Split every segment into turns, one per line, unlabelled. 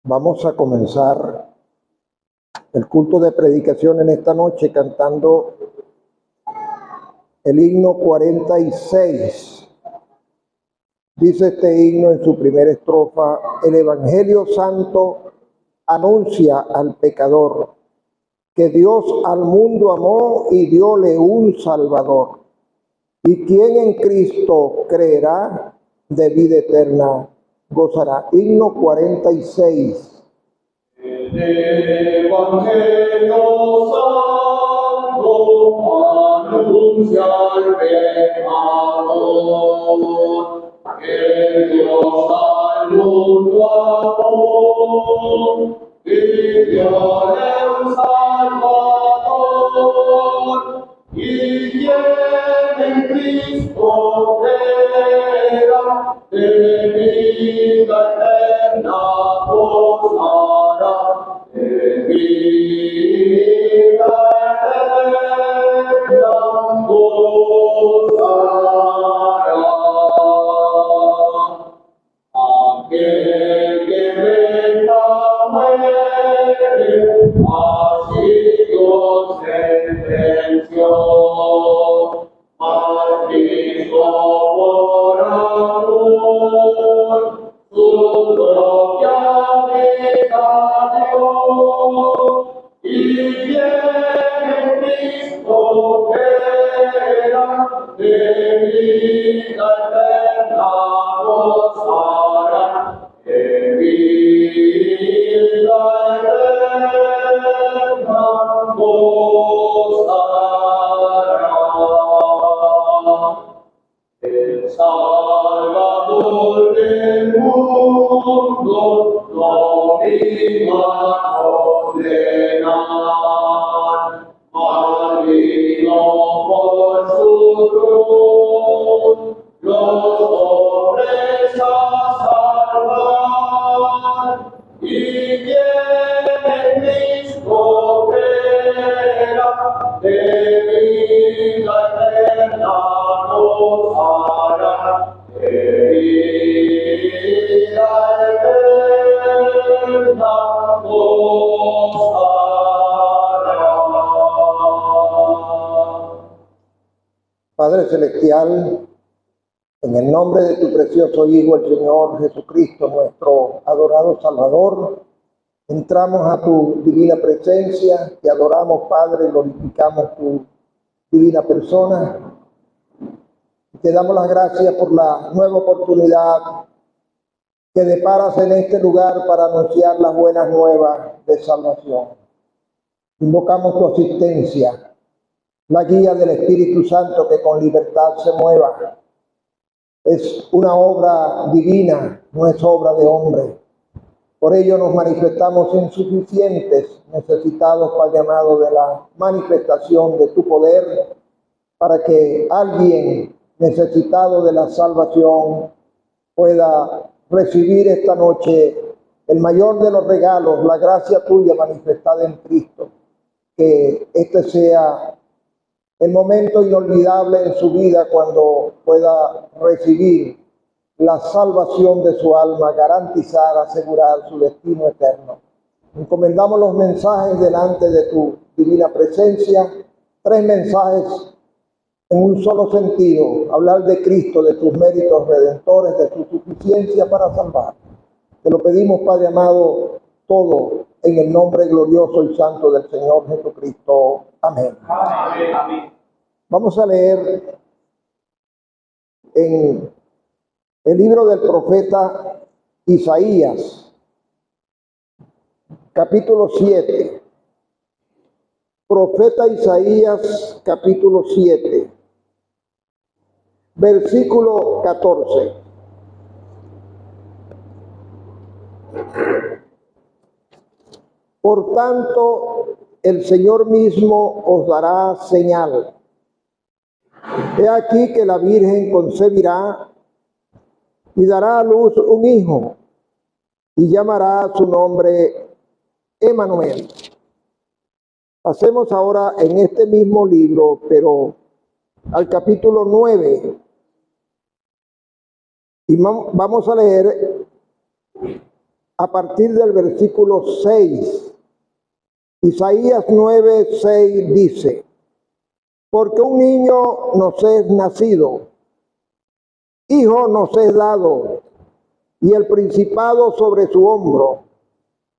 Vamos a comenzar el culto de predicación en esta noche cantando el himno 46. Dice este himno en su primera estrofa: el Evangelio Santo anuncia al pecador que Dios al mundo amó y dióle un Salvador. Y quien en Cristo creerá, de vida eterna gozará. Himno 46.
El Evangelio Santo anuncia al pecador que Dios al mundo amó y dióle un Salvador. Y quien en Cristo creerá, de vida eterna gozará. De vida eterna gozará. Aquel que venga muere, así Dios sentenció. Mas Cristo por amor su propia vida dio. Y quien en Cristo crea, de vida eterna gozará. De vida eterna gozará. El Salvador del mundo no vino a condenar, mas vino por su cruz los hombres a salvar. Y quien en Cristo crea, de vida eterna gozará. De vida eterna gozará.
Padre Celestial, en el nombre de tu precioso Hijo, el Señor Jesucristo, nuestro adorado Salvador, entramos a tu divina presencia, te adoramos, Padre, glorificamos tu divina persona. Te damos las gracias por la nueva oportunidad que deparas en este lugar para anunciar las buenas nuevas de salvación. Invocamos tu asistencia, la guía del Espíritu Santo que con libertad se mueva. Es una obra divina, no es obra de hombre. Por ello nos manifestamos insuficientes, necesitados, Padre amado, de la manifestación de tu poder, para que alguien necesitado de la salvación pueda recibir esta noche el mayor de los regalos, la gracia tuya manifestada en Cristo. Que este sea el momento inolvidable en su vida cuando pueda recibir la salvación de su alma, garantizar, asegurar su destino eterno. Encomendamos los mensajes delante de tu divina presencia, 3 mensajes en un solo sentido: hablar de Cristo, de sus méritos redentores, de su suficiencia para salvar. Te lo pedimos, Padre amado, todo en el nombre glorioso y santo del Señor Jesucristo. Amén.
Amén. Amén.
Vamos a leer en el libro del profeta Isaías, capítulo 7. Profeta Isaías, capítulo 7, versículo 14. Por tanto, el Señor mismo os dará señal. He aquí que la Virgen concebirá y dará a luz un hijo, y llamará su nombre Emmanuel, Pasemos ahora en este mismo libro, pero al capítulo 9. Y vamos a leer a partir del versículo 6. Isaías 9:6 dice: porque un niño nos es nacido, hijo nos es dado, y el principado sobre su hombro,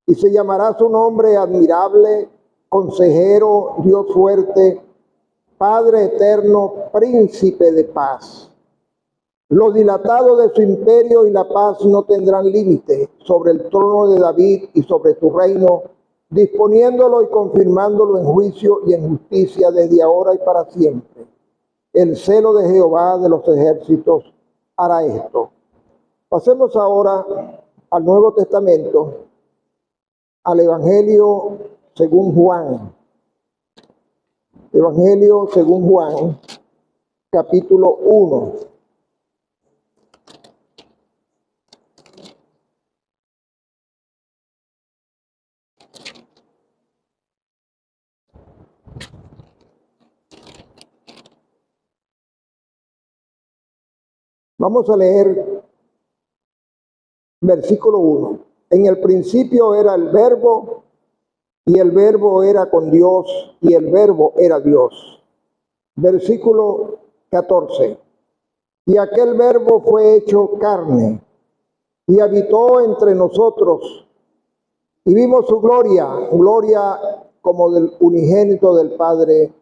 y se llamará su nombre admirable, consejero, Dios fuerte, Padre eterno, príncipe de paz. Lo dilatado de su imperio y la paz no tendrán límite sobre el trono de David y sobre su reino, disponiéndolo y confirmándolo en juicio y en justicia desde ahora y para siempre. El celo de Jehová de los ejércitos hará esto. Pasemos ahora al Nuevo Testamento, al Evangelio según Juan. Evangelio según Juan, capítulo 1. Vamos a leer versículo 1. En el principio era el Verbo, y el Verbo era con Dios, y el Verbo era Dios. Versículo 14. Y aquel Verbo fue hecho carne, y habitó entre nosotros, y vimos su gloria, gloria como del unigénito del Padre,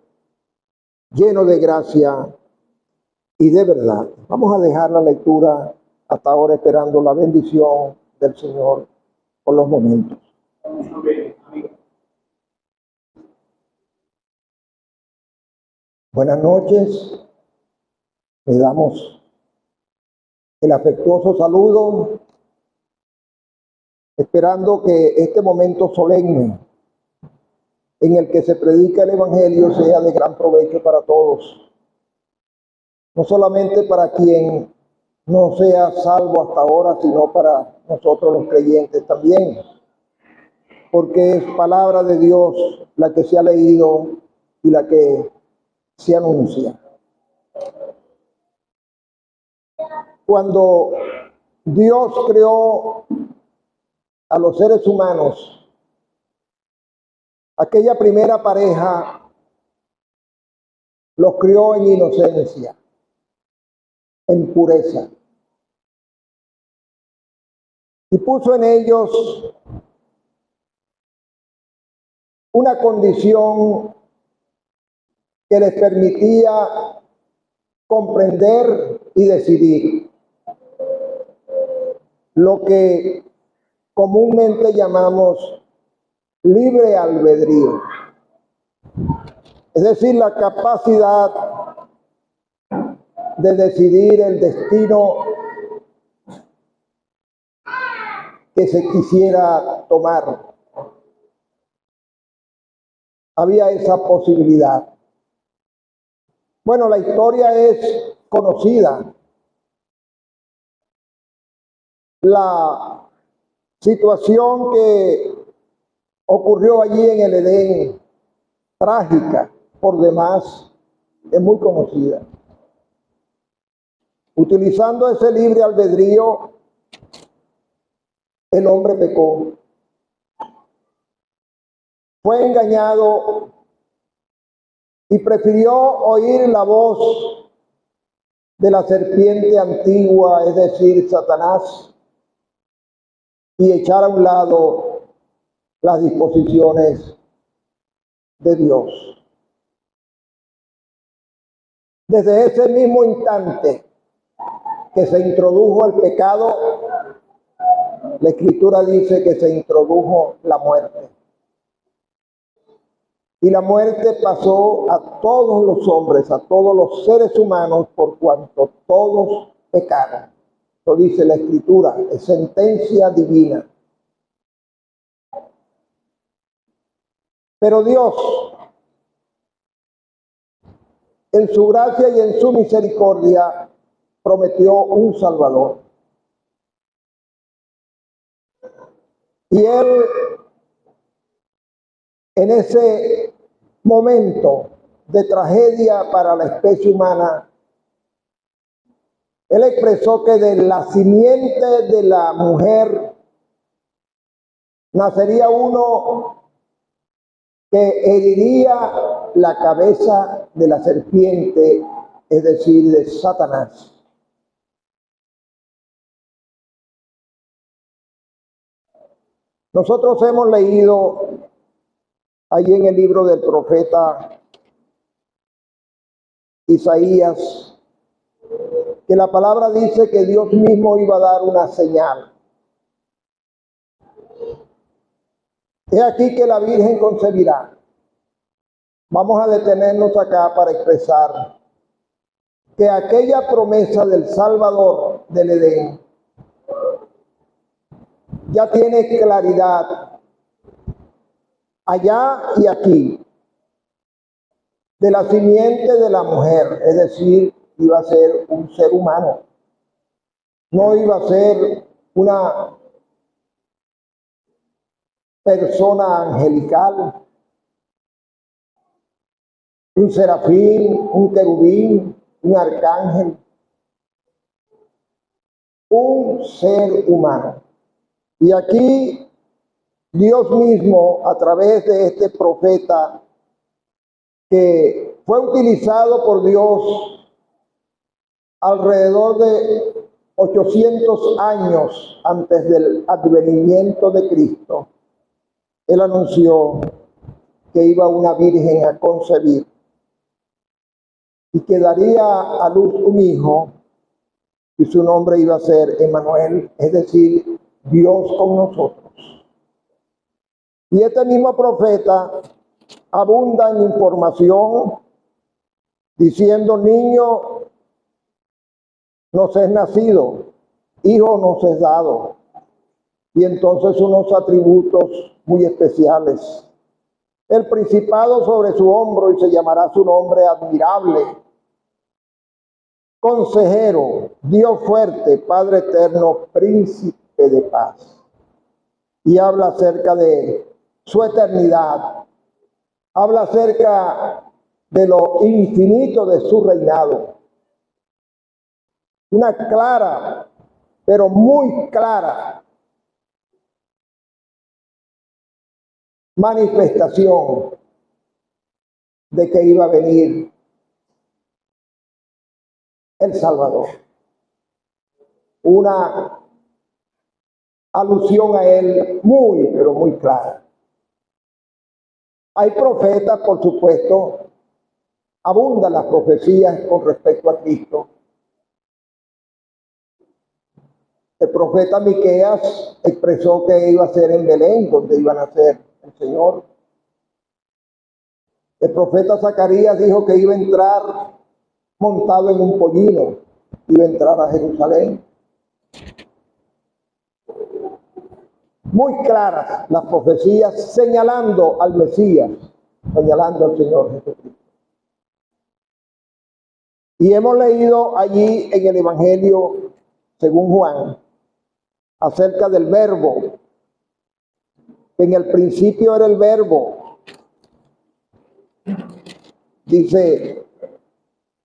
lleno de gracia y de verdad. Vamos a dejar la lectura hasta ahora, esperando la bendición del Señor por los momentos.
Amén. Amén.
Buenas noches. Le damos el afectuoso saludo, esperando que este momento solemne en el que se predica el Evangelio sea de gran provecho para todos. No solamente para quien no sea salvo hasta ahora, sino para nosotros los creyentes también. Porque es palabra de Dios la que se ha leído y la que se anuncia. Cuando Dios creó a los seres humanos, aquella primera pareja los crió en inocencia, en pureza, y puso en ellos una condición que les permitía comprender y decidir lo que comúnmente llamamos libre albedrío, es decir, la capacidad de decidir el destino que se quisiera tomar. Había esa posibilidad. Bueno, la historia es conocida. La situación que ocurrió allí en el Edén, trágica por demás, es muy conocida. Utilizando ese libre albedrío, el hombre pecó. Fue engañado y prefirió oír la voz de la serpiente antigua, es decir, Satanás, y echar a un lado las disposiciones de Dios. Desde ese mismo instante que se introdujo el pecado, la Escritura dice que se introdujo la muerte. Y la muerte pasó a todos los hombres, a todos los seres humanos, por cuanto todos pecaron. Eso dice la Escritura, es sentencia divina. Pero Dios, en su gracia y en su misericordia, prometió un Salvador. Y Él, en ese momento de tragedia para la especie humana, él expresó que de la simiente de la mujer nacería uno que heriría la cabeza de la serpiente, es decir, de Satanás. Nosotros hemos leído allí en el libro del profeta Isaías que la palabra dice que Dios mismo iba a dar una señal. He aquí que la Virgen concebirá. Vamos a detenernos acá para expresar que aquella promesa del Salvador del Edén ya tiene claridad allá y aquí, de la simiente de la mujer, es decir, iba a ser un ser humano, no iba a ser una persona angelical, un serafín, un querubín, un arcángel, un ser humano. Y aquí Dios mismo, a través de este profeta que fue utilizado por Dios alrededor de 800 años antes del advenimiento de Cristo, él anunció que iba una virgen a concebir y que daría a luz un hijo y su nombre iba a ser Emmanuel, es decir, Dios con nosotros. Y este mismo profeta abunda en información diciendo: niño nos es nacido, hijo nos es dado. Y entonces unos atributos muy especiales. El principado sobre su hombro, y se llamará su nombre admirable, consejero, Dios fuerte, Padre eterno, príncipe de paz. Y habla acerca de su eternidad, habla acerca de lo infinito de su reinado. Una clara, pero muy clara manifestación de que iba a venir el Salvador. Una alusión a él muy, pero muy clara. Hay profetas, por supuesto, abundan las profecías con respecto a Cristo. El profeta Miqueas expresó que iba a ser en Belén, donde iba a nacer el Señor. El profeta Zacarías dijo que iba a entrar montado en un pollino, iba a entrar a Jerusalén. Muy claras las profecías señalando al Mesías, señalando al Señor Jesucristo. Y hemos leído allí en el Evangelio, según Juan, acerca del verbo. En el principio era el verbo, dice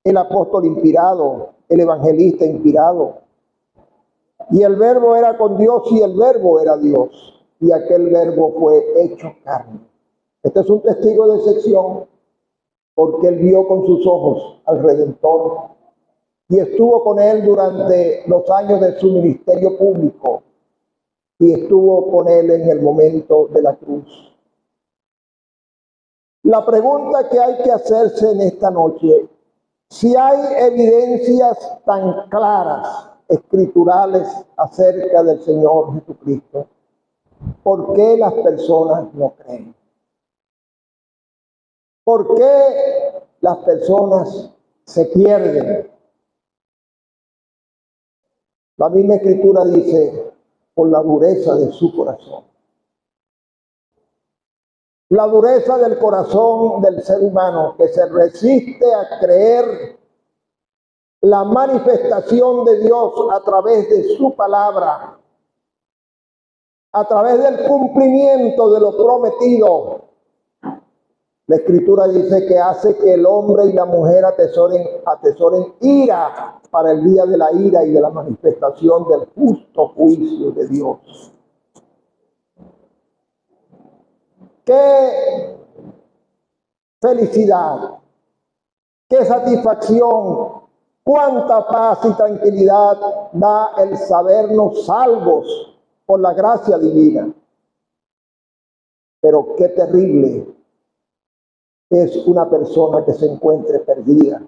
el apóstol inspirado, el evangelista inspirado. Y el verbo era con Dios y el verbo era Dios. Y aquel verbo fue hecho carne. Este es un testigo de excepción porque él vio con sus ojos al Redentor y estuvo con él durante los años de su ministerio público y estuvo con él en el momento de la cruz. La pregunta que hay que hacerse en esta noche: si hay evidencias tan claras, escriturales, acerca del Señor Jesucristo, ¿por qué las personas no creen? ¿Por qué las personas se pierden? La misma Escritura dice: por la dureza de su corazón. La dureza del corazón del ser humano, que se resiste a creer la manifestación de Dios a través de su palabra, a través del cumplimiento de lo prometido. La Escritura dice que hace que el hombre y la mujer atesoren ira para el día de la ira y de la manifestación del justo juicio de Dios. ¡Qué felicidad! ¡Qué satisfacción! ¡Cuánta paz y tranquilidad da el sabernos salvos por la gracia divina! Pero qué terrible es una persona que se encuentre perdida,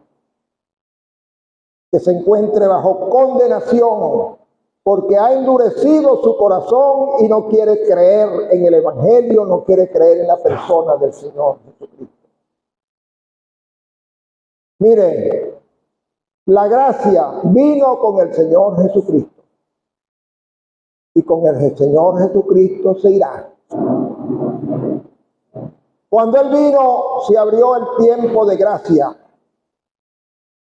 que se encuentre bajo condenación, porque ha endurecido su corazón y no quiere creer en el Evangelio, no quiere creer en la persona del Señor Jesucristo. Mire, la gracia vino con el Señor Jesucristo y con el Señor Jesucristo se irá. Cuando Él vino, se abrió el tiempo de gracia.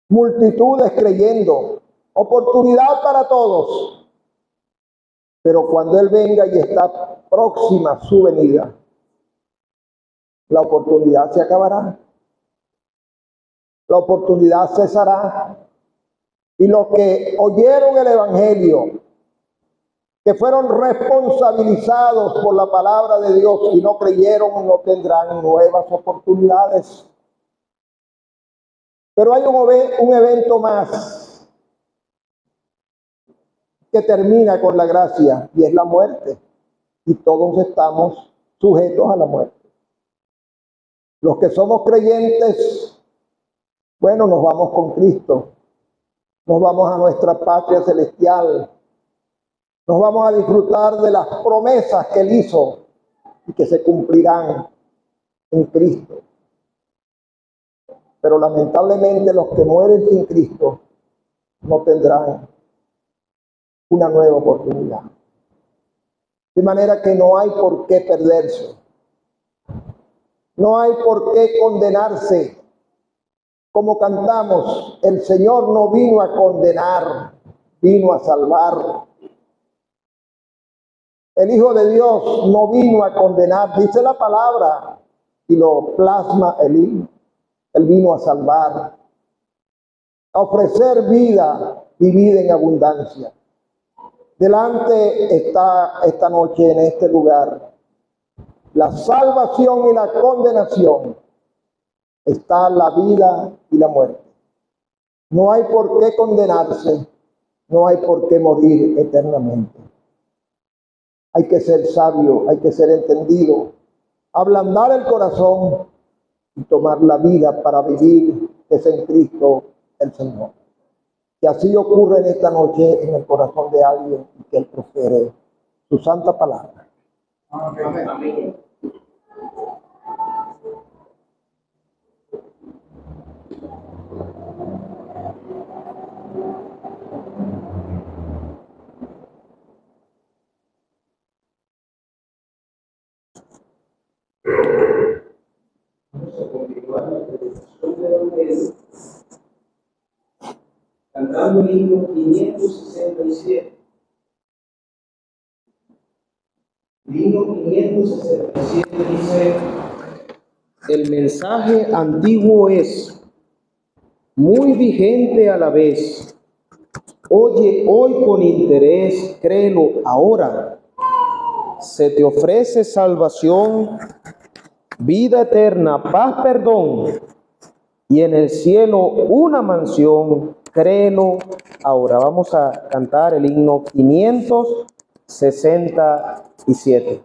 Multitudes creyendo, oportunidad para todos. Pero cuando Él venga y está próxima su venida, la oportunidad se acabará. La oportunidad cesará. Y los que oyeron el Evangelio, que fueron responsabilizados por la palabra de Dios y no creyeron, no tendrán nuevas oportunidades. Pero hay un evento más que termina con la gracia y es la muerte. Y todos estamos sujetos a la muerte. Los que somos creyentes, bueno, nos vamos con Cristo. Nos vamos a nuestra patria celestial. Nos vamos a disfrutar de las promesas que Él hizo y que se cumplirán en Cristo. Pero lamentablemente los que mueren sin Cristo no tendrán una nueva oportunidad. De manera que no hay por qué perderse. No hay por qué condenarse. Como cantamos, el Señor no vino a condenar, vino a salvar. El Hijo de Dios no vino a condenar, dice la palabra, y lo plasma el himno. Él vino a salvar, a ofrecer vida y vida en abundancia. Delante está esta noche en este lugar la salvación y la condenación. Está la vida y la muerte. No hay por qué condenarse, no hay por qué morir eternamente. Hay que ser sabio, hay que ser entendido, ablandar el corazón y tomar la vida para vivir, que es en Cristo el Señor. Que así ocurre en esta noche en el corazón de alguien y que Él profiere su santa palabra.
Amén. Amén. Vamos a continuar la predicación de Evangelio cantando el himno 567. El himno 567 dice: el mensaje antiguo es muy vigente a la vez. Oye hoy con interés, créelo ahora. Se te ofrece salvación, vida eterna, paz, perdón, y en el cielo una mansión, créelo ahora. Vamos a cantar el himno 567.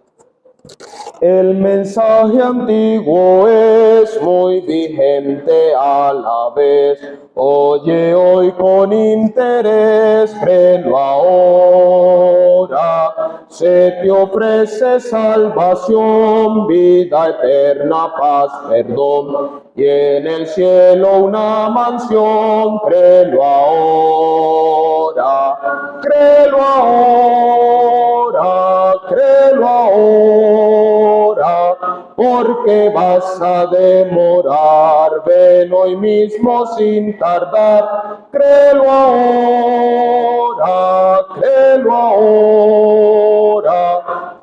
El mensaje antiguo es muy vigente a la vez. Oye hoy con interés, créelo ahora. Se te ofrece salvación, vida eterna, paz, perdón, y en el cielo una mansión, créelo ahora. Créelo ahora, créelo ahora, porque vas a demorar. Ven hoy mismo sin tardar. Créelo ahora,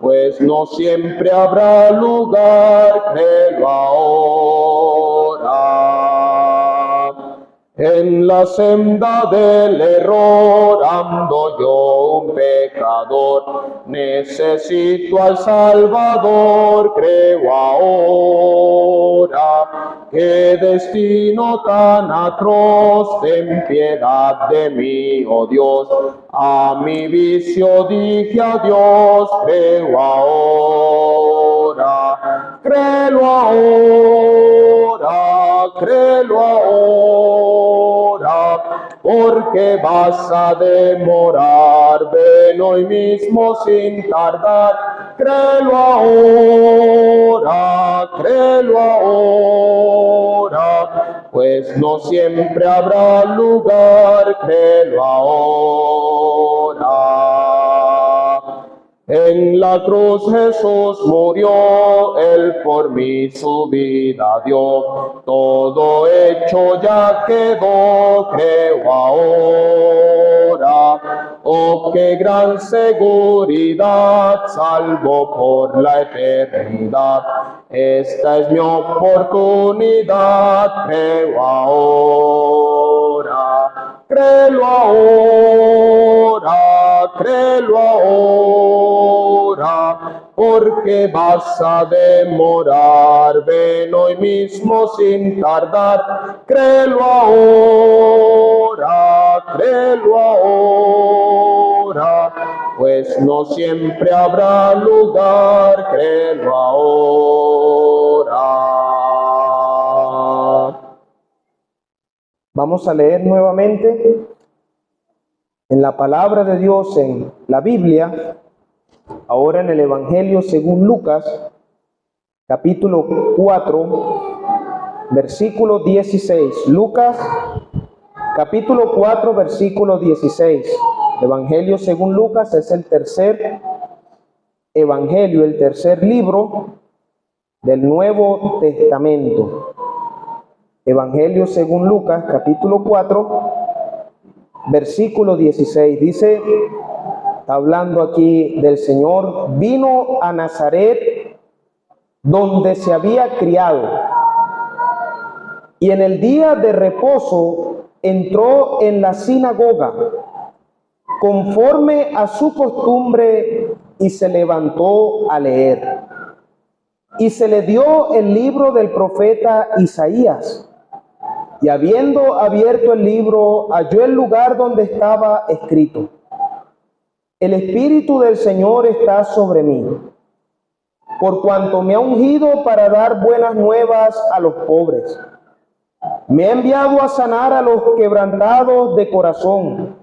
pues pues no siempre habrá lugar, créelo ahora. En la senda del error ando yo un pecador, necesito al Salvador, creo ahora. Qué destino tan atroz, ten piedad de mí, oh Dios. A mi vicio dije adiós, creo ahora. Créelo ahora, créelo ahora, porque vas a demorar, ven hoy mismo sin tardar. Créelo ahora, pues no siempre habrá lugar, créelo ahora. En la cruz Jesús murió, Él por mí su vida dio, todo hecho ya quedó, creo ahora. Oh, qué gran seguridad, salvo por la eternidad, esta es mi oportunidad, creo ahora. Créelo ahora, créelo ahora, porque vas a demorar, ven hoy mismo sin tardar. Créelo ahora, pues no siempre habrá lugar, créelo ahora.
Vamos a leer nuevamente en la palabra de Dios, en la Biblia, ahora en el Evangelio según Lucas, capítulo 4, versículo 16. Lucas, capítulo 4, versículo 16. Evangelio según Lucas es el tercer evangelio, el tercer libro del Nuevo Testamento. Evangelio según Lucas, capítulo 4, versículo 16. Dice, está hablando aquí del Señor, vino a Nazaret, donde se había criado, y en el día de reposo entró en la sinagoga, conforme a su costumbre, y se levantó a leer. Y se le dio el libro del profeta Isaías. Y habiendo abierto el libro, halló el lugar donde estaba escrito: El Espíritu del Señor está sobre mí, por cuanto me ha ungido para dar buenas nuevas a los pobres. Me ha enviado a sanar a los quebrantados de corazón,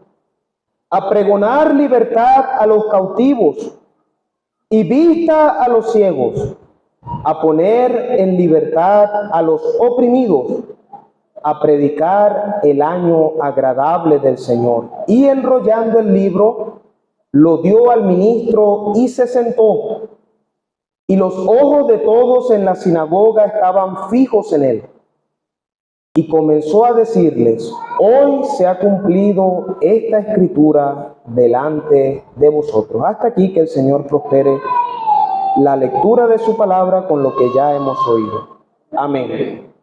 a pregonar libertad a los cautivos y vista a los ciegos, a poner en libertad a los oprimidos, a predicar el año agradable del Señor. Y enrollando el libro, lo dio al ministro y se sentó. Y los ojos de todos en la sinagoga estaban fijos en él. Y comenzó a decirles: hoy se ha cumplido esta escritura delante de vosotros. Hasta aquí, que el Señor prospere la lectura de su palabra con lo que ya hemos oído. Amén.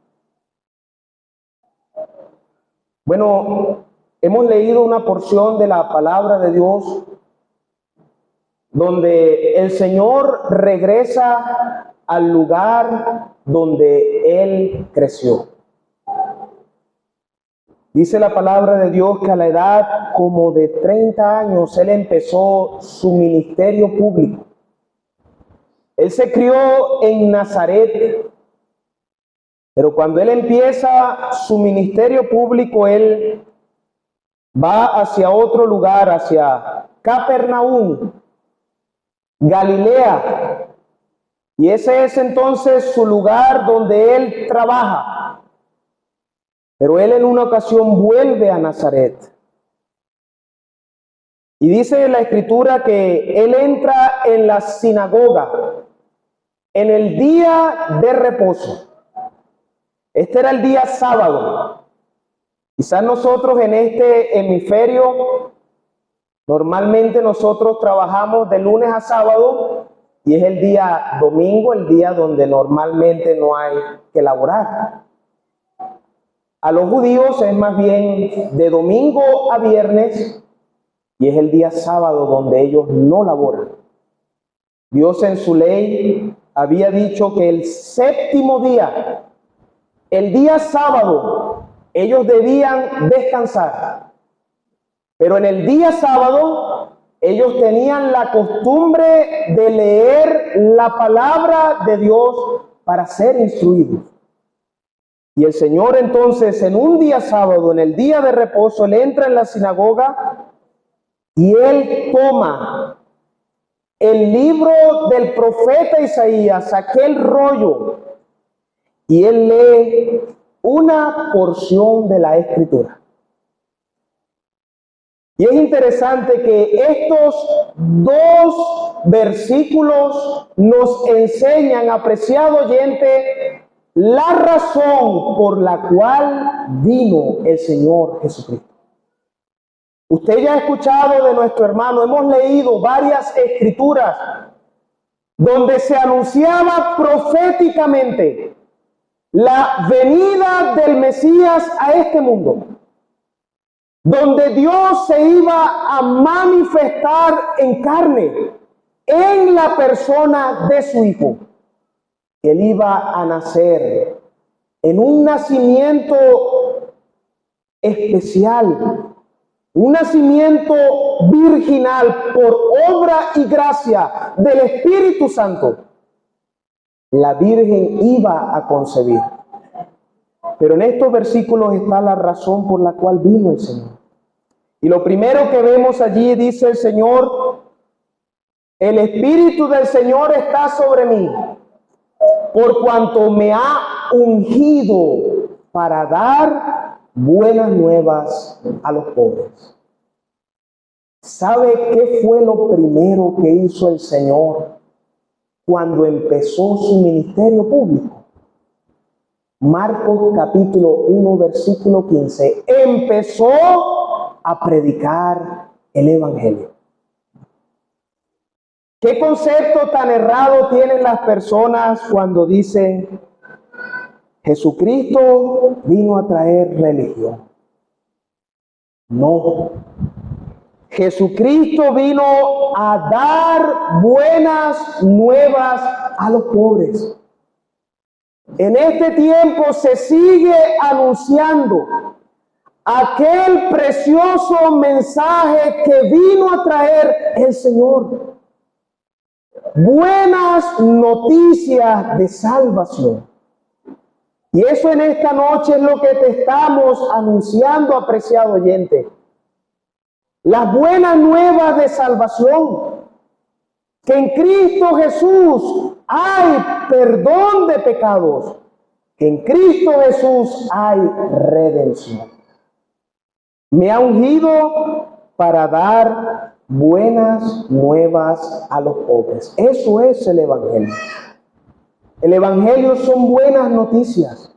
Bueno, hemos leído una porción de la palabra de Dios donde el Señor regresa al lugar donde Él creció. Dice la palabra de Dios que a la edad como de 30 años Él empezó su ministerio público. Él se crió en Nazaret, pero cuando Él empieza su ministerio público, Él va hacia otro lugar, hacia Capernaum, Galilea, y ese es entonces su lugar donde Él trabaja. Pero Él en una ocasión vuelve a Nazaret. Y dice la Escritura que Él entra en la sinagoga en el día de reposo. Este era el día sábado. Quizás nosotros en este hemisferio, normalmente nosotros trabajamos de lunes a sábado, y es el día domingo, el día donde normalmente no hay que laborar. A los judíos es más bien de domingo a viernes, y es el día sábado donde ellos no laboran. Dios en su ley había dicho que el séptimo día, el día sábado, ellos debían descansar. Pero en el día sábado, ellos tenían la costumbre de leer la palabra de Dios para ser instruidos. Y el Señor entonces, en un día sábado, en el día de reposo, Él entra en la sinagoga y Él toma el libro del profeta Isaías, aquel rollo, y Él lee una porción de la Escritura. Y es interesante que estos dos versículos nos enseñan, apreciado oyente, la razón por la cual vino el Señor Jesucristo. Usted ya ha escuchado de nuestro hermano, hemos leído varias escrituras donde se anunciaba proféticamente la venida del Mesías a este mundo, donde Dios se iba a manifestar en carne, en la persona de su Hijo. Él iba a nacer en un nacimiento especial, un nacimiento virginal por obra y gracia del Espíritu Santo. La Virgen iba a concebir. Pero en estos versículos está la razón por la cual vino el Señor. Y lo primero que vemos allí dice el Señor: el Espíritu del Señor está sobre mí, por cuanto me ha ungido para dar buenas nuevas a los pobres. ¿Sabe qué fue lo primero que hizo el Señor cuando empezó su ministerio público? Marcos capítulo 1, versículo 15. Empezó a predicar el Evangelio. ¿Qué concepto tan errado tienen las personas cuando dicen Jesucristo vino a traer religión? No. Jesucristo vino a dar buenas nuevas a los pobres. En este tiempo se sigue anunciando aquel precioso mensaje que vino a traer el Señor. Buenas noticias de salvación. Y eso en esta noche es lo que te estamos anunciando, apreciado oyente. Las buenas nuevas de salvación. Que en Cristo Jesús hay perdón de pecados. Que en Cristo Jesús hay redención. Me ha ungido para dar buenas nuevas a los pobres. Eso es el Evangelio. El Evangelio son buenas noticias.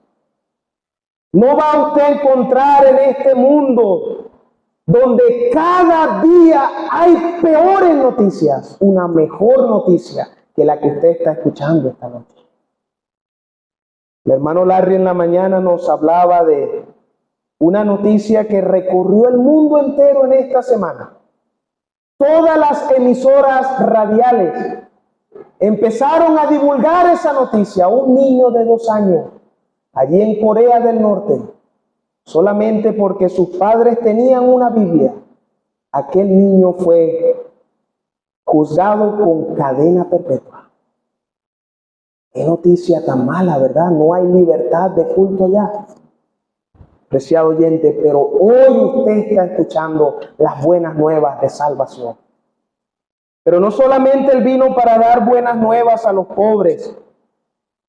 No va a usted a encontrar en este mundo donde cada día hay peores noticias, una mejor noticia que la que usted está escuchando esta noche. El hermano Larry en la mañana nos hablaba de una noticia que recorrió el mundo entero en esta semana. Todas las emisoras radiales empezaron a divulgar esa noticia. Un niño de 2 años, allí en Corea del Norte, solamente porque sus padres tenían una Biblia, aquel niño fue juzgado con cadena perpetua. Qué noticia tan mala, ¿verdad? No hay libertad de culto ya. Preciado oyente, pero hoy usted está escuchando las buenas nuevas de salvación. Pero no solamente Él vino para dar buenas nuevas a los pobres.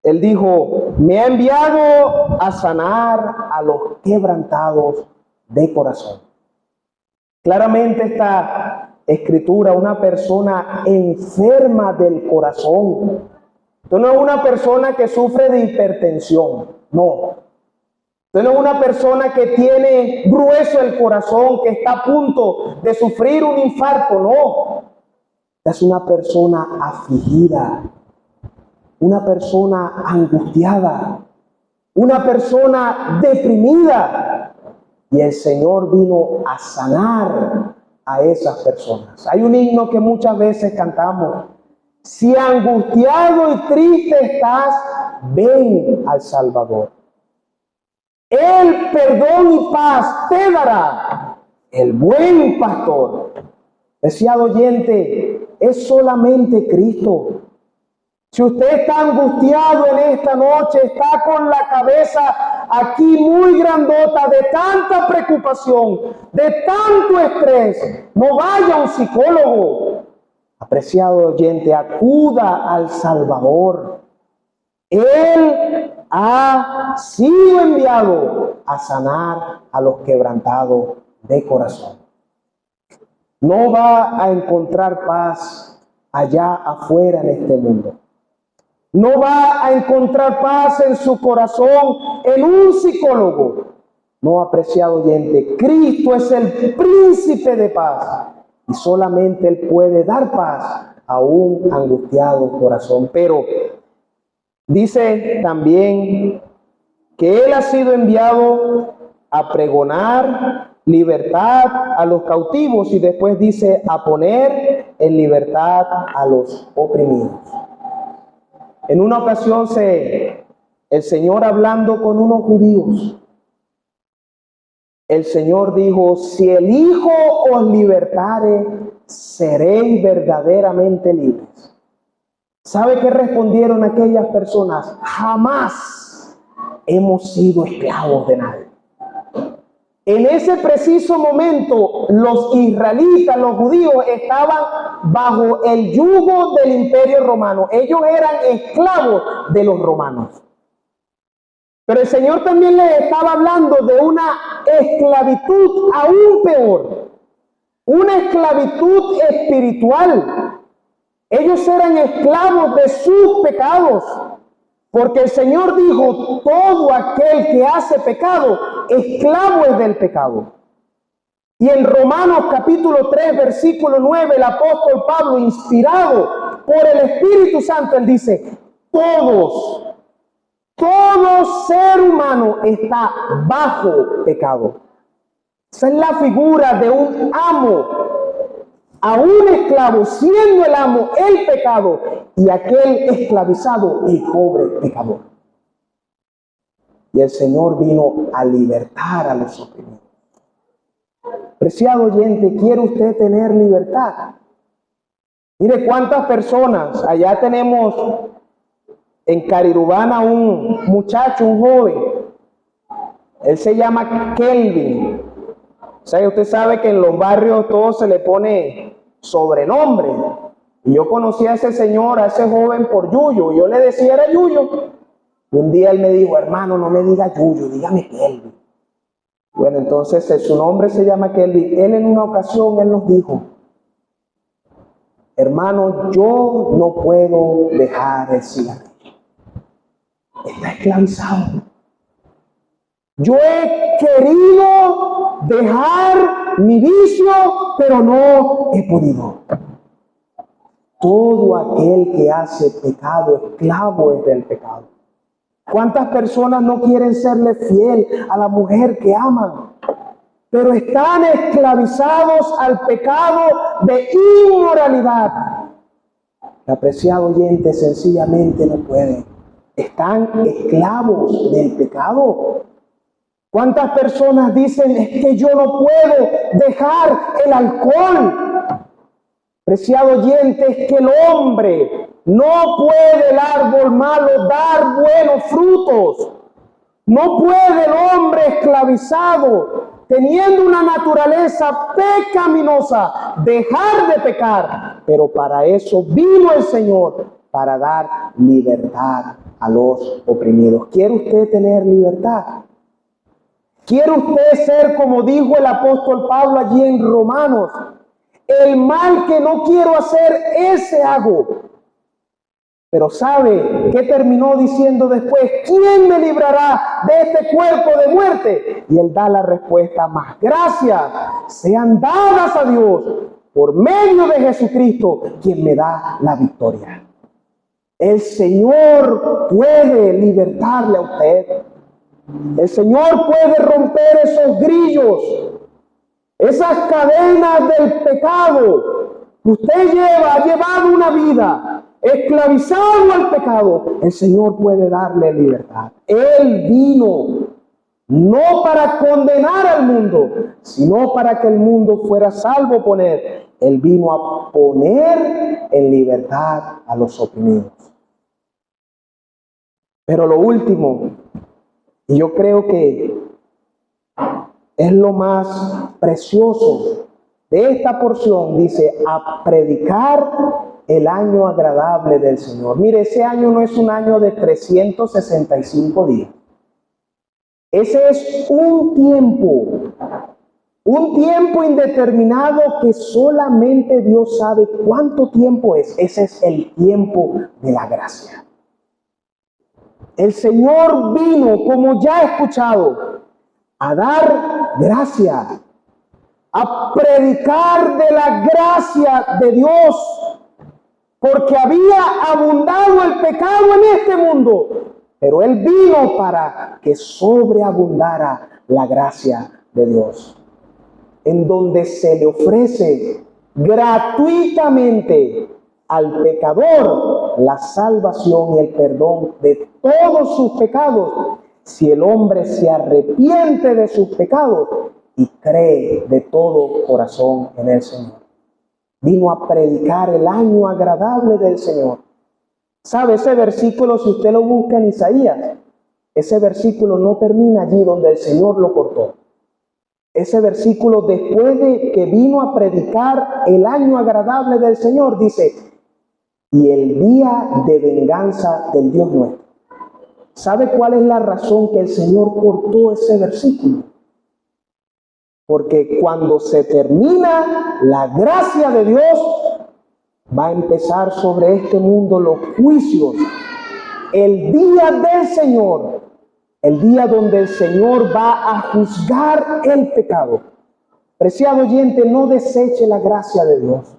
Él dijo, me ha enviado a sanar a los quebrantados de corazón. Claramente esta escritura, una persona enferma del corazón. Esto no es una persona que sufre de hipertensión, no. Esto no es una persona que tiene grueso el corazón, que está a punto de sufrir un infarto, no. es una persona afligida, una persona angustiada, una persona deprimida. Y el Señor vino a sanar a esas personas. Hay un himno que muchas veces cantamos: si angustiado y triste estás, ven al Salvador. Él perdón y paz te dará, el buen pastor. Preciado oyente, es solamente Cristo. Si usted está angustiado en esta noche, está con la cabeza aquí muy grandota de tanta preocupación, de tanto estrés, no vaya a un psicólogo. Apreciado oyente, acuda al Salvador. Él ha sido enviado a sanar a los quebrantados de corazón. No va a encontrar paz allá afuera en este mundo. No va a encontrar paz en su corazón en un psicólogo. No, apreciado oyente, Cristo es el príncipe de paz y solamente Él puede dar paz a un angustiado corazón. Pero dice también que Él ha sido enviado a pregonar libertad a los cautivos y después dice a poner en libertad a los oprimidos. En una ocasión el Señor hablando con unos judíos, el Señor dijo: si el Hijo os libertare, seréis verdaderamente libres. ¿Sabe qué respondieron aquellas personas? Jamás hemos sido esclavos de nadie. En ese preciso momento, los israelitas, los judíos, estaban bajo el yugo del imperio romano. Ellos eran esclavos de los romanos. Pero el Señor también les estaba hablando de una esclavitud aún peor, una esclavitud espiritual. Ellos eran esclavos de sus pecados, porque el Señor dijo: todo aquel que hace pecado, esclavo es del pecado. Y en Romanos capítulo 3, versículo 9, el apóstol Pablo, inspirado por el Espíritu Santo, él dice: todo ser humano está bajo pecado. Esa es la figura de un amo a un esclavo, siendo el amo el pecado y aquel esclavizado el pobre pecador. Y el Señor vino a libertar a los oprimidos. Preciado oyente, ¿quiere usted tener libertad? Mire cuántas personas, allá tenemos en Carirubana un muchacho, un joven, él se llama Kelvin. O sea, usted sabe que en los barrios todo se le pone sobrenombre. Y yo conocí a ese señor, a ese joven por Yuyo. Yo le decía era Yuyo. Y un día él me dijo: hermano, no me diga Yuyo, dígame Kelvin. Bueno, entonces su nombre se llama Kelvin. Él en una ocasión, él nos dijo: hermano, yo no puedo dejar el cigarrillo. Está esclavizado. Yo he querido dejar mi vicio, pero no he podido. Todo aquel que hace pecado, esclavo es del pecado. ¿Cuántas personas no quieren serle fiel a la mujer que aman? Pero están esclavizados al pecado de inmoralidad. El apreciado oyente sencillamente no puede. Están esclavos del pecado. ¿Cuántas personas dicen: es que yo no puedo dejar el alcohol? Preciado oyente, es que el hombre no puede el árbol malo dar buenos frutos. No puede el hombre esclavizado, teniendo una naturaleza pecaminosa, dejar de pecar. Pero para eso vino el Señor, para dar libertad a los oprimidos. ¿Quiere usted tener libertad? ¿Quiere usted ser, como dijo el apóstol Pablo allí en Romanos: el mal que no quiero hacer, ese hago? Pero ¿sabe qué terminó diciendo después? ¿Quién me librará de este cuerpo de muerte? Y él da la respuesta: más gracias sean dadas a Dios por medio de Jesucristo, quien me da la victoria. El Señor puede libertarle a usted. El Señor puede romper esos grillos, esas cadenas del pecado. Usted ha llevado una vida esclavizado al pecado. El Señor puede darle libertad. Él vino no para condenar al mundo, sino para que el mundo fuera salvo por él. Él vino a poner en libertad a los oprimidos. Pero lo último, y yo creo que es lo más precioso de esta porción, dice, a predicar el año agradable del Señor. Mire, ese año no es un año de 365 días. Ese es un tiempo indeterminado que solamente Dios sabe cuánto tiempo es. Ese es el tiempo de la gracia. El Señor vino, como ya he escuchado, a dar gracia, a predicar de la gracia de Dios, porque había abundado el pecado en este mundo, pero Él vino para que sobreabundara la gracia de Dios, en donde se le ofrece gratuitamente al pecador la salvación y el perdón de todos sus pecados, si el hombre se arrepiente de sus pecados y cree de todo corazón en el Señor. Vino a predicar el año agradable del Señor. ¿Sabe ese versículo? Si usted lo busca en Isaías, ese versículo no termina allí donde el Señor lo cortó. Ese versículo, después de que vino a predicar el año agradable del Señor, dice, y el día de venganza del Dios nuestro. ¿Sabe cuál es la razón que el Señor cortó ese versículo? Porque cuando se termina la gracia de Dios, va a empezar sobre este mundo los juicios. El día del Señor, el día donde el Señor va a juzgar el pecado. Preciado oyente, no deseche la gracia de Dios.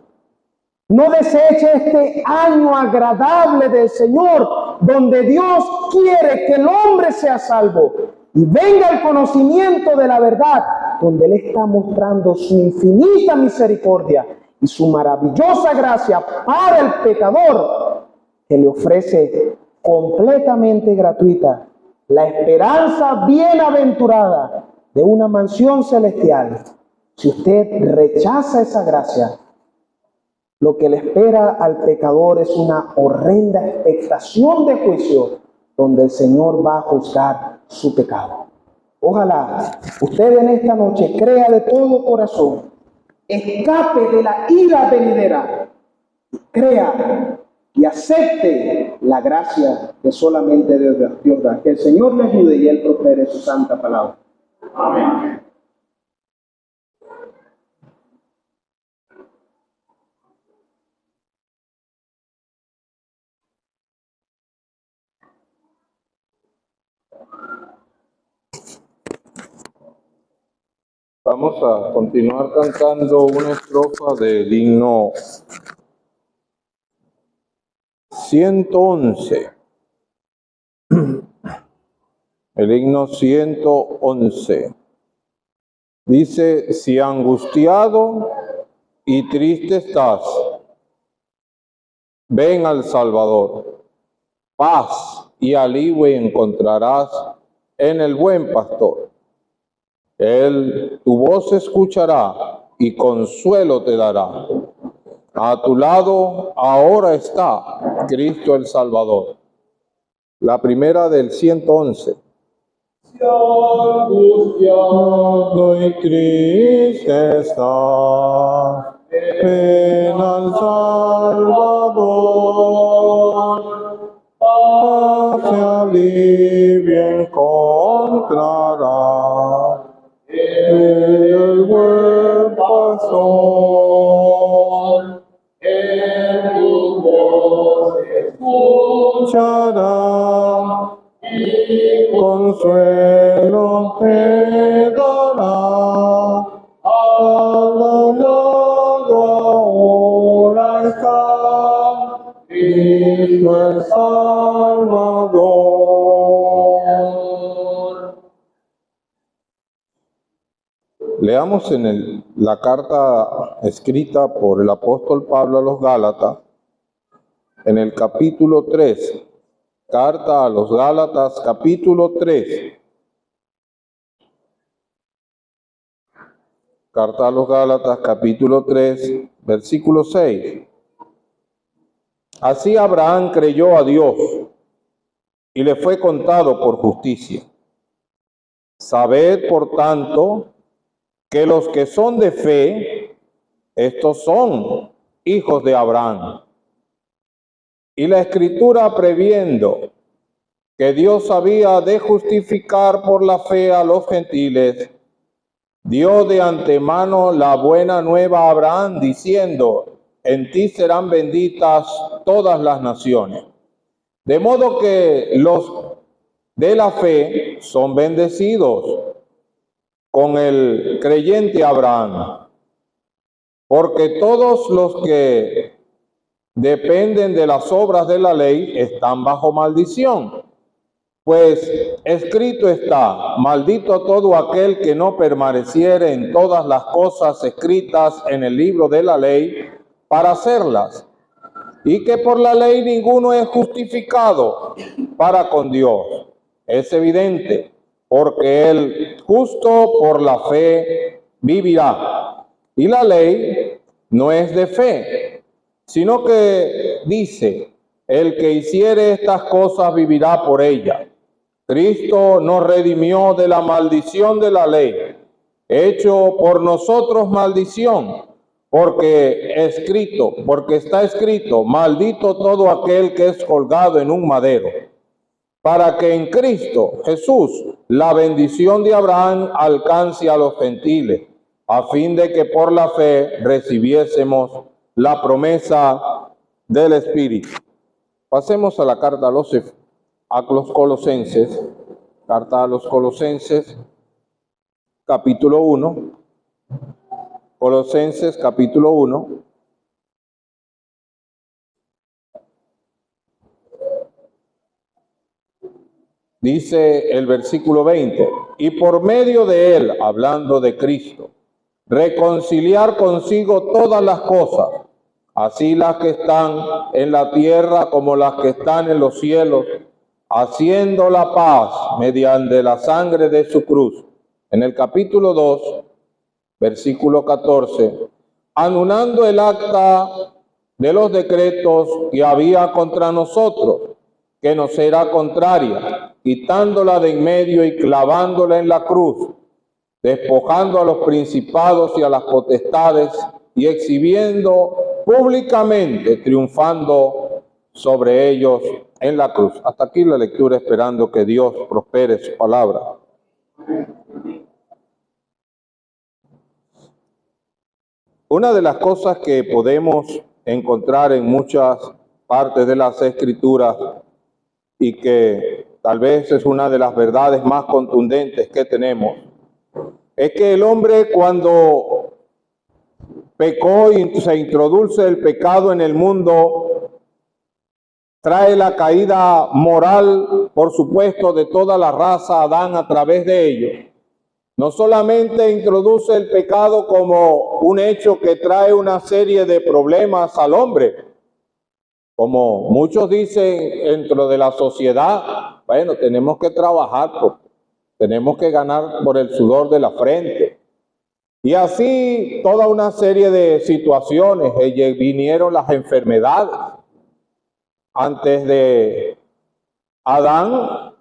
No deseche este año agradable del Señor, donde Dios quiere que el hombre sea salvo y venga el conocimiento de la verdad, donde Él está mostrando su infinita misericordia y su maravillosa gracia para el pecador, que le ofrece completamente gratuita la esperanza bienaventurada de una mansión celestial. Si usted rechaza esa gracia, lo que le espera al pecador es una horrenda expectación de juicio, donde el Señor va a juzgar su pecado. Ojalá usted en esta noche crea de todo corazón, escape de la ira venidera, crea y acepte la gracia que solamente Dios da. Que el Señor le ayude y Él prospere su santa palabra. Amén.
Vamos a continuar cantando una estrofa del himno 111. El himno 111. Dice, si angustiado y triste estás, ven al Salvador. Paz y alivio encontrarás en el buen pastor. Él tu voz escuchará y consuelo te dará. A tu lado ahora está Cristo el Salvador. La primera del 111. Si angustiado y triste estás, ven al Salvador. Paz y alivio encontrarás el buen pastor. En tu voz escuchará y consuelo te dará. A la larga Salvador. Leamos en la carta escrita por el apóstol Pablo a los Gálatas, en el capítulo 3. Carta a los Gálatas, capítulo 3. Carta a los Gálatas, capítulo 3, versículo 6. Así Abraham creyó a Dios y le fue contado por justicia. Sabed, por tanto, que los que son de fe, estos son hijos de Abraham. Y la Escritura, previendo que Dios había de justificar por la fe a los gentiles, dio de antemano la buena nueva a Abraham, diciendo: en ti serán benditas todas las naciones. De modo que los de la fe son bendecidos con el creyente Abraham, porque todos los que dependen de las obras de la ley están bajo maldición. Pues escrito está: maldito todo aquel que no permaneciere en todas las cosas escritas en el libro de la ley para hacerlas. Y que por la ley ninguno es justificado para con Dios. Es evidente, porque el justo por la fe vivirá. Y la ley no es de fe, sino que dice: el que hiciere estas cosas vivirá por ellas. Cristo nos redimió de la maldición de la ley, hecho por nosotros maldición, porque está escrito: maldito todo aquel que es colgado en un madero, para que en Cristo Jesús la bendición de Abraham alcance a los gentiles, a fin de que por la fe recibiésemos la promesa del Espíritu. Pasemos a la carta a los Colosenses, carta a los Colosenses, capítulo 1, Colosenses, capítulo 1. Dice el versículo 20: y por medio de él, hablando de Cristo, reconciliar consigo todas las cosas, así las que están en la tierra como las que están en los cielos, haciendo la paz mediante la sangre de su cruz. En el capítulo 2, versículo 14, anulando el acta de los decretos que había contra nosotros, que nos era contraria, quitándola de en medio y clavándola en la cruz, despojando a los principados y a las potestades, y exhibiendo públicamente, triunfando sobre ellos en la cruz. Hasta aquí la lectura, esperando que Dios prospere su palabra. Una de las cosas que podemos encontrar en muchas partes de las Escrituras, y que tal vez es una de las verdades más contundentes que tenemos, es que el hombre, cuando pecó y se introduce el pecado en el mundo, trae la caída moral, por supuesto, de toda la raza Adán a través de ello. No solamente introduce el pecado como un hecho que trae una serie de problemas al hombre, como muchos dicen dentro de la sociedad: bueno, tenemos que trabajar, tenemos que ganar por el sudor de la frente. Y así toda una serie de situaciones. Vinieron las enfermedades. Antes de Adán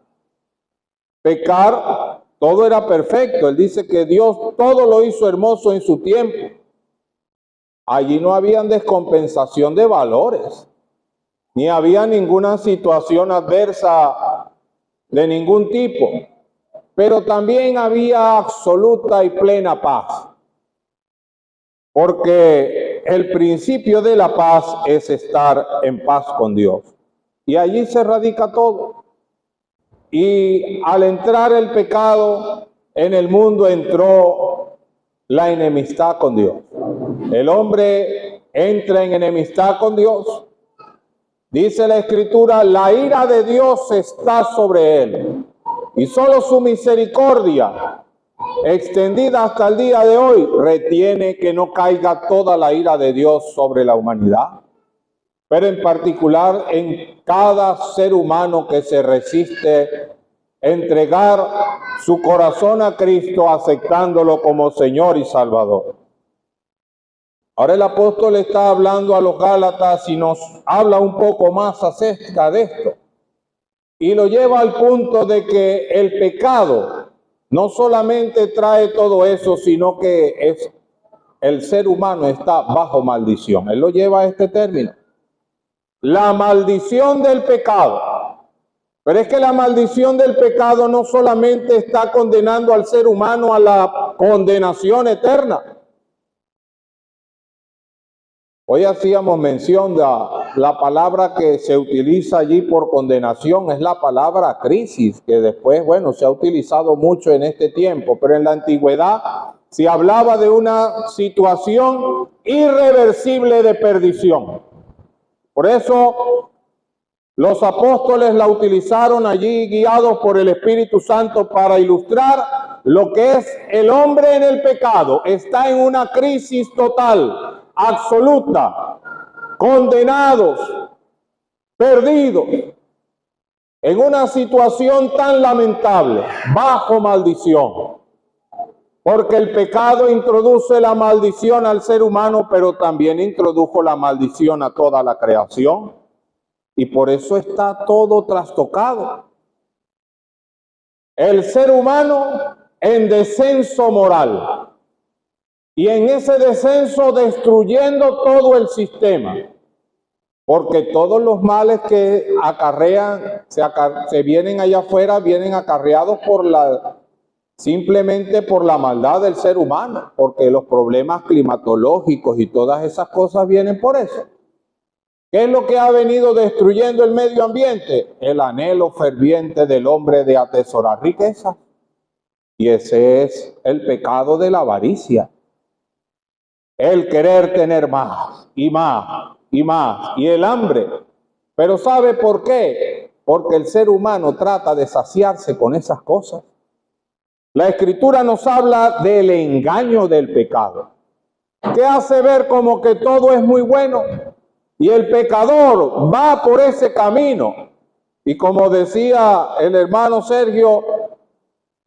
pecar, todo era perfecto. Él dice que Dios todo lo hizo hermoso en su tiempo. Allí no había descompensación de valores, ni había ninguna situación adversa de ningún tipo, pero también había absoluta y plena paz, porque el principio de la paz es estar en paz con Dios, y allí se radica todo. Y al entrar el pecado en el mundo, entró la enemistad con Dios. El hombre entra en enemistad con Dios. Dice la Escritura, la ira de Dios está sobre él, y solo su misericordia, extendida hasta el día de hoy, retiene que no caiga toda la ira de Dios sobre la humanidad, pero en particular en cada ser humano que se resiste a entregar su corazón a Cristo, aceptándolo como Señor y Salvador. Ahora el apóstol está hablando a los Gálatas y nos habla un poco más acerca de esto. Y lo lleva al punto de que el pecado no solamente trae todo eso, sino que el ser humano está bajo maldición. Él lo lleva a este término. La maldición del pecado. Pero es que la maldición del pecado no solamente está condenando al ser humano a la condenación eterna. Hoy hacíamos mención de la palabra que se utiliza allí por condenación, es la palabra crisis, que después, bueno, se ha utilizado mucho en este tiempo, pero en la antigüedad se hablaba de una situación irreversible de perdición. Por eso los apóstoles la utilizaron allí guiados por el Espíritu Santo para ilustrar lo que es el hombre en el pecado. Está en una crisis total, absoluta, condenados, perdidos, en una situación tan lamentable, bajo maldición. Porque el pecado introduce la maldición al ser humano, pero también introdujo la maldición a toda la creación. Y por eso está todo trastocado. El ser humano en descenso moral. Y en ese descenso destruyendo todo el sistema. Porque todos los males que acarrean, se vienen allá afuera, vienen acarreados simplemente por la maldad del ser humano. Porque los problemas climatológicos y todas esas cosas vienen por eso. ¿Qué es lo que ha venido destruyendo el medio ambiente? El anhelo ferviente del hombre de atesorar riquezas. Y ese es el pecado de la avaricia. El querer tener más y más y más. Y el hambre. Pero ¿sabe por qué? Porque el ser humano trata de saciarse con esas cosas. La Escritura nos habla del engaño del pecado, que hace ver como que todo es muy bueno. Y el pecador va por ese camino. Y como decía el hermano Sergio,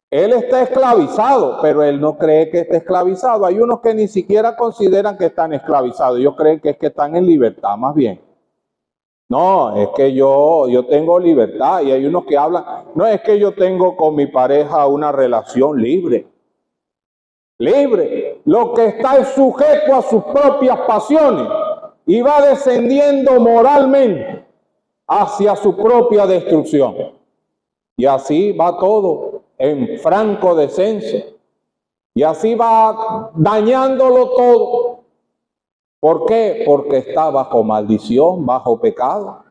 él está esclavizado, pero él no cree que esté esclavizado. Hay unos que ni siquiera consideran que están esclavizados. Ellos creen que es que están en libertad, más bien. No, es que yo tengo libertad. Y hay unos que hablan, no, es que yo tengo con mi pareja una relación libre. Libre. Lo que está es sujeto a sus propias pasiones. Y va descendiendo moralmente hacia su propia destrucción. Y así va todo en franco descenso. Y así va dañándolo todo. ¿Por qué? Porque está bajo maldición, bajo pecado.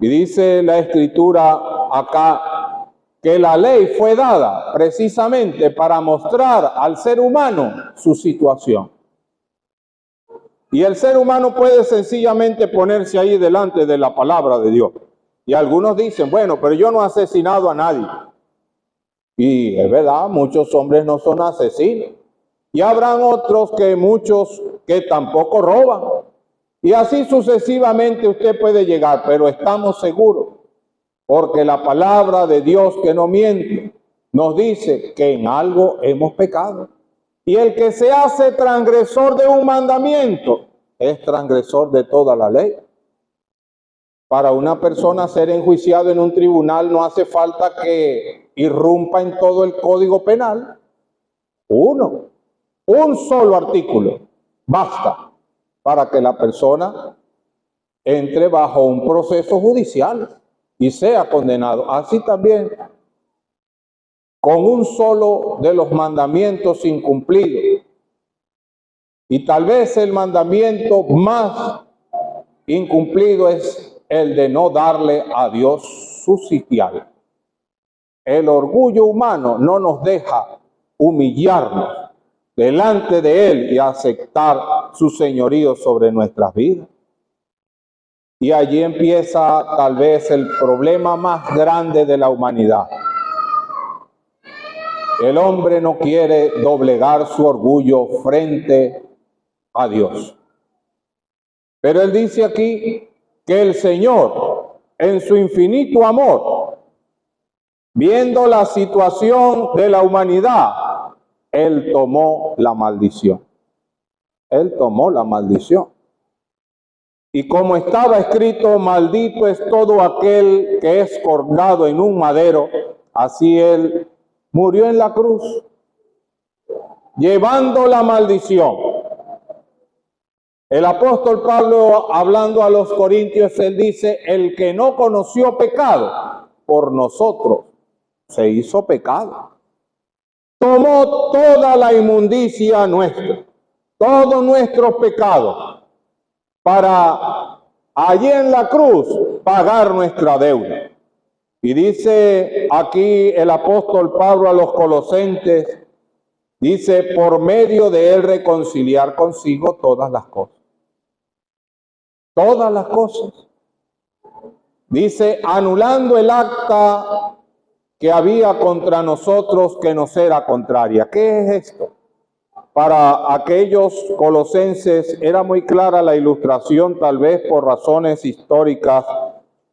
Y dice la Escritura acá que la ley fue dada precisamente para mostrar al ser humano su situación. Y el ser humano puede sencillamente ponerse ahí delante de la palabra de Dios. Y algunos dicen, bueno, pero yo no he asesinado a nadie. Y es verdad, muchos hombres no son asesinos. Y habrán otros muchos que tampoco roban. Y así sucesivamente usted puede llegar, pero estamos seguros. Porque la palabra de Dios, que no miente, nos dice que en algo hemos pecado. Y el que se hace transgresor de un mandamiento es transgresor de toda la ley. Para una persona ser enjuiciado en un tribunal no hace falta que irrumpa en todo el Código Penal. Un solo artículo basta para que la persona entre bajo un proceso judicial y sea condenado. Así también, con un solo de los mandamientos incumplidos. Y tal vez el mandamiento más incumplido es el de no darle a Dios su sitial. El orgullo humano no nos deja humillarnos delante de Él y aceptar su señorío sobre nuestras vidas. Y allí empieza tal vez el problema más grande de la humanidad. El hombre no quiere doblegar su orgullo frente a Dios. Pero él dice aquí que el Señor, en su infinito amor, viendo la situación de la humanidad, Él tomó la maldición. Él tomó la maldición. Y como estaba escrito, maldito es todo aquel que es colgado en un madero, así Él murió en la cruz, llevando la maldición. El apóstol Pablo, hablando a los corintios, él dice, el que no conoció pecado, por nosotros se hizo pecado. Tomó toda la inmundicia nuestra, todos nuestros pecados, para allí en la cruz pagar nuestra deuda. Y dice aquí el apóstol Pablo a los colosenses, dice, por medio de él reconciliar consigo todas las cosas. Todas las cosas. Dice, anulando el acta que había contra nosotros que nos era contraria. ¿Qué es esto? Para aquellos colosenses era muy clara la ilustración, tal vez por razones históricas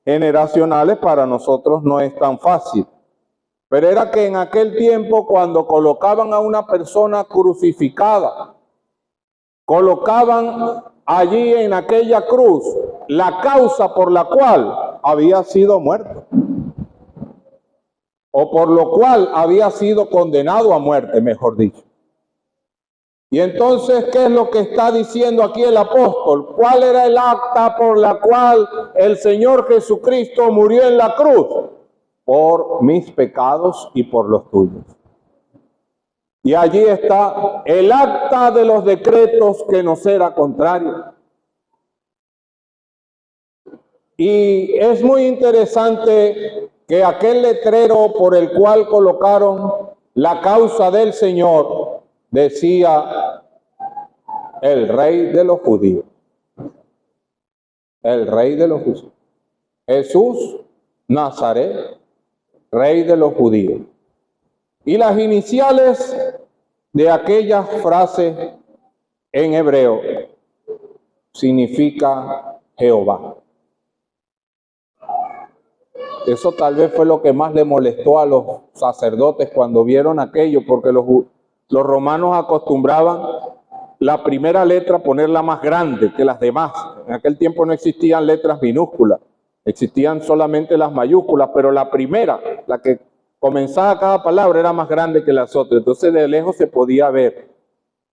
generacionales, para nosotros no es tan fácil. Pero era que en aquel tiempo, cuando colocaban a una persona crucificada, colocaban allí en aquella cruz la causa por la cual había sido muerto, o por lo cual había sido condenado a muerte, mejor dicho. Y entonces, ¿qué es lo que está diciendo aquí el apóstol? ¿Cuál era el acta por la cual el Señor Jesucristo murió en la cruz? Por mis pecados y por los tuyos. Y allí está el acta de los decretos que nos era contrario. Y es muy interesante que aquel letrero por el cual colocaron la causa del Señor decía el Rey de los judíos. El Rey de los judíos. Jesús Nazaret, Rey de los judíos. Y las iniciales de aquella frase en hebreo significa Jehová. Eso tal vez fue lo que más le molestó a los sacerdotes cuando vieron aquello, porque los romanos acostumbraban la primera letra ponerla más grande que las demás. En aquel tiempo no existían letras minúsculas, existían solamente las mayúsculas, pero la primera, la que comenzaba cada palabra, era más grande que las otras. Entonces de lejos se podía ver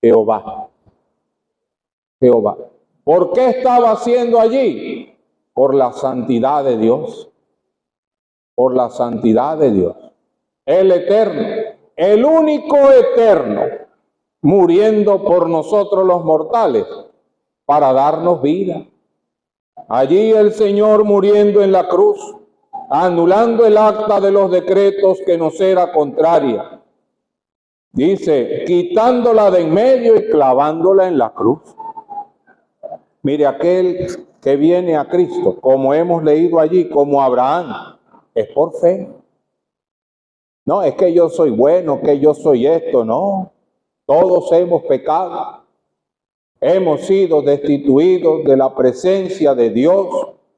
Jehová. Jehová. ¿Por qué estaba haciendo allí? Por la santidad de Dios. Por la santidad de Dios. El eterno, el único eterno, muriendo por nosotros los mortales, para darnos vida. Allí el Señor muriendo en la cruz, anulando el acta de los decretos que nos era contraria. Dice, quitándola de en medio y clavándola en la cruz. Mire, aquel que viene a Cristo, como hemos leído allí, como Abraham, es por fe. No, es que yo soy bueno, que yo soy esto, no. Todos hemos pecado. Hemos sido destituidos de la presencia de Dios.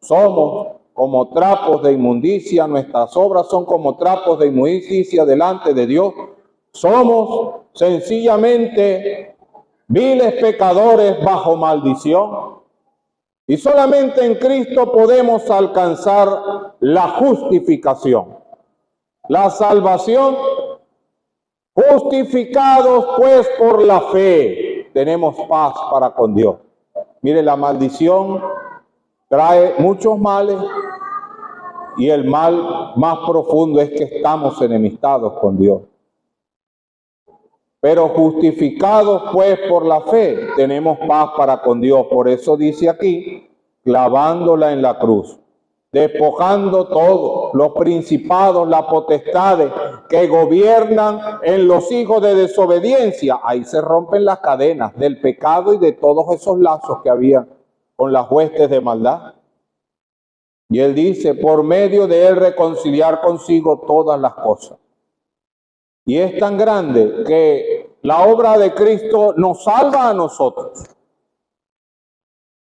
Somos como trapos de inmundicia. Nuestras obras son como trapos de inmundicia delante de Dios. Somos sencillamente viles pecadores bajo maldición. Y solamente en Cristo podemos alcanzar la justificación, la salvación. Justificados pues por la fe, tenemos paz para con Dios. Mire, la maldición trae muchos males y el mal más profundo es que estamos enemistados con Dios. Pero justificados pues por la fe, tenemos paz para con Dios. Por eso dice aquí, clavándola en la cruz, despojando todo, los principados, las potestades que gobiernan en los hijos de desobediencia. Ahí se rompen las cadenas del pecado y de todos esos lazos que había con las huestes de maldad. Y él dice, por medio de él reconciliar consigo todas las cosas. Y es tan grande que la obra de Cristo nos salva a nosotros.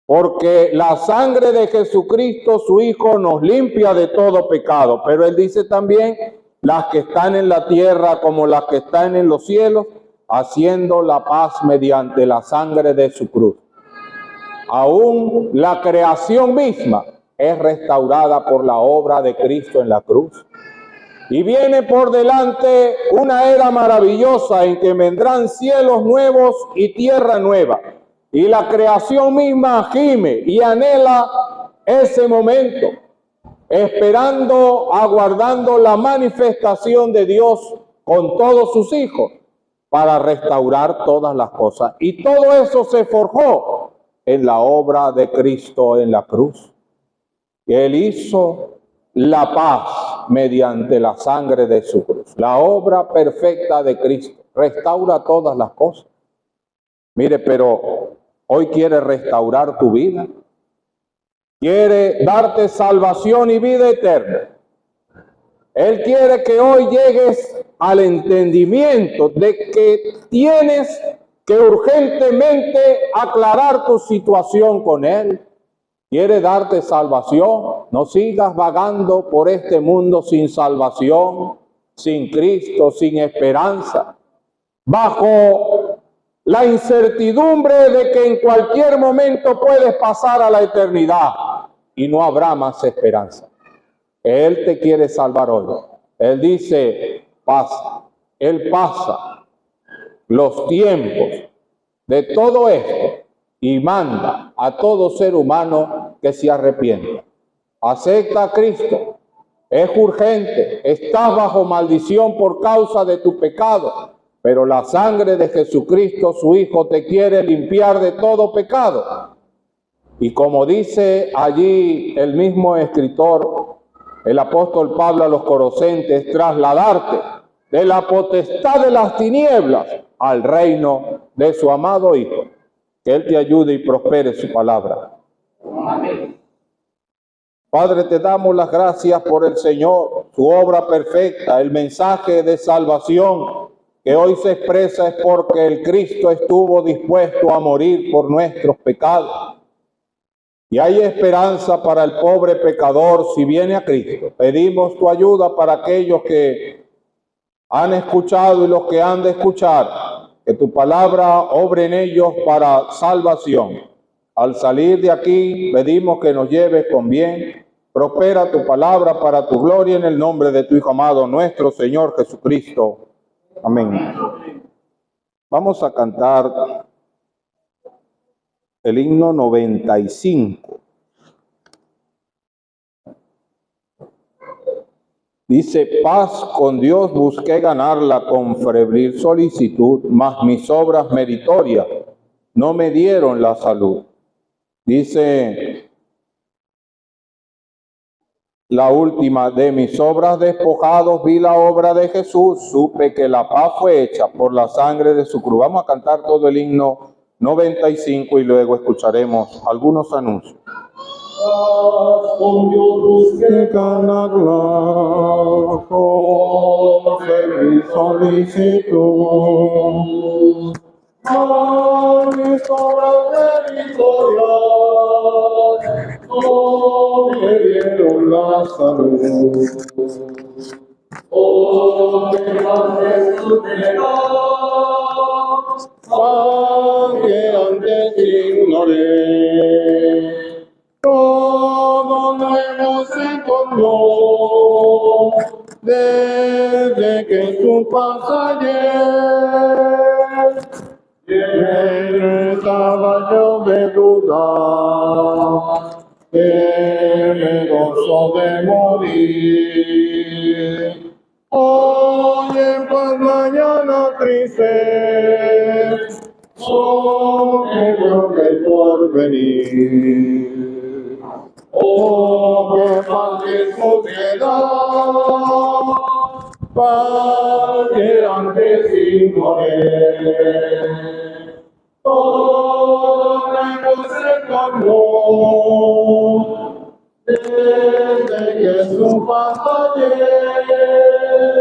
Porque la sangre de Jesucristo, su Hijo, nos limpia de todo pecado. Pero él dice también, las que están en la tierra como las que están en los cielos, haciendo la paz mediante la sangre de su cruz. Aún la creación misma es restaurada por la obra de Cristo en la cruz. Y viene por delante una era maravillosa en que vendrán cielos nuevos y tierra nueva. Y la creación misma gime y anhela ese momento, esperando, aguardando la manifestación de Dios con todos sus hijos para restaurar todas las cosas. Y todo eso se forjó en la obra de Cristo en la cruz. Él hizo la paz mediante la sangre de su cruz. La obra perfecta de Cristo restaura todas las cosas. Mire, pero hoy quiere restaurar tu vida. Quiere darte salvación y vida eterna. Él quiere que hoy llegues al entendimiento de que tienes que urgentemente aclarar tu situación con Él. Quiere darte salvación. No sigas vagando por este mundo sin salvación, sin Cristo, sin esperanza, bajo la incertidumbre de que en cualquier momento puedes pasar a la eternidad y no habrá más esperanza. Él te quiere salvar hoy. Él dice, pasa. Él pasa los tiempos de todo esto y manda a todo ser humano que se arrepienta. Acepta a Cristo. Es urgente. Estás bajo maldición por causa de tu pecado. Pero la sangre de Jesucristo, su Hijo, te quiere limpiar de todo pecado. Y como dice allí el mismo escritor, el apóstol Pablo a los Colosenses, trasladarte de la potestad de las tinieblas al reino de su amado Hijo. Que Él te ayude y prospere su palabra. Amén. Padre, te damos las gracias por el Señor, su obra perfecta, el mensaje de salvación que hoy se expresa es porque el Cristo estuvo dispuesto a morir por nuestros pecados. Y hay esperanza para el pobre pecador si viene a Cristo. Pedimos tu ayuda para aquellos que han escuchado y los que han de escuchar, que tu palabra obre en ellos para salvación. Al salir de aquí, pedimos que nos lleves con bien. Prospera tu palabra para tu gloria en el nombre de tu Hijo amado, nuestro Señor Jesucristo. Amén. Vamos a cantar el himno 95. Dice, paz con Dios busqué ganarla con febril solicitud, mas mis obras meritorias no me dieron la salud. Dice la última, de mis obras despojados vi la obra de Jesús, supe que la paz fue hecha por la sangre de su cruz. Vamos a cantar todo el himno 95 y luego escucharemos algunos anuncios.
Con Dios busqué ganarla con febril solicitud. A mis obras meritorias no me dieron la salud. Oh, que más tu pecado, aunque antes ignoré. Todo nuevo se tornó desde que su paz ayer. Lleno estaba yo de duda, temeroso de morir. Hoy en paz, mañana triste, creo que el porvenir. Oh, que paz que sociedad, paz que antes ignoré. Todo nuevo se tornó desde que su paz ayer.